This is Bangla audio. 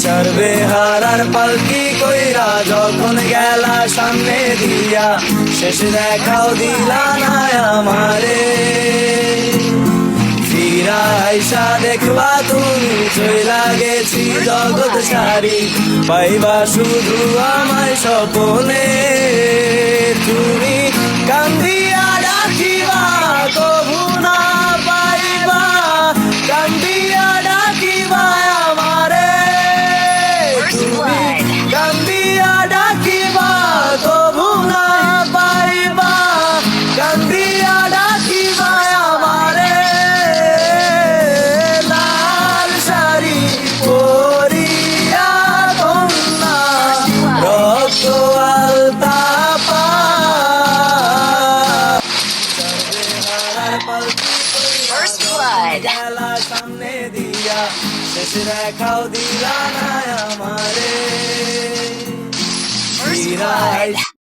চড়বে হারার পালকি কইরা যখন গেলা সামনে দিয়া, শেষ দেখাও দিলা না আমারে। ফিরা আইসা দেখবা তুমি চইলা গেছি জগৎ সারি, পাইবা শুধু আমায় স্বপনে। তুমি কান্দিয়া ডাকিবা কভু না পাইবা, কান্দিয়া ডাকিবা আমারে। তুমি কান্দিয়া ডাকিবা কভু না পাইবা, কান্দিয়া ডাকিবা আমারে। লাল শাড়ি পরিয়া কন্যা রক্ত আলতা পা, First blood. গেলা সামনে দিয়া, শেষ দেখাও দিলা না আমারে। First blood.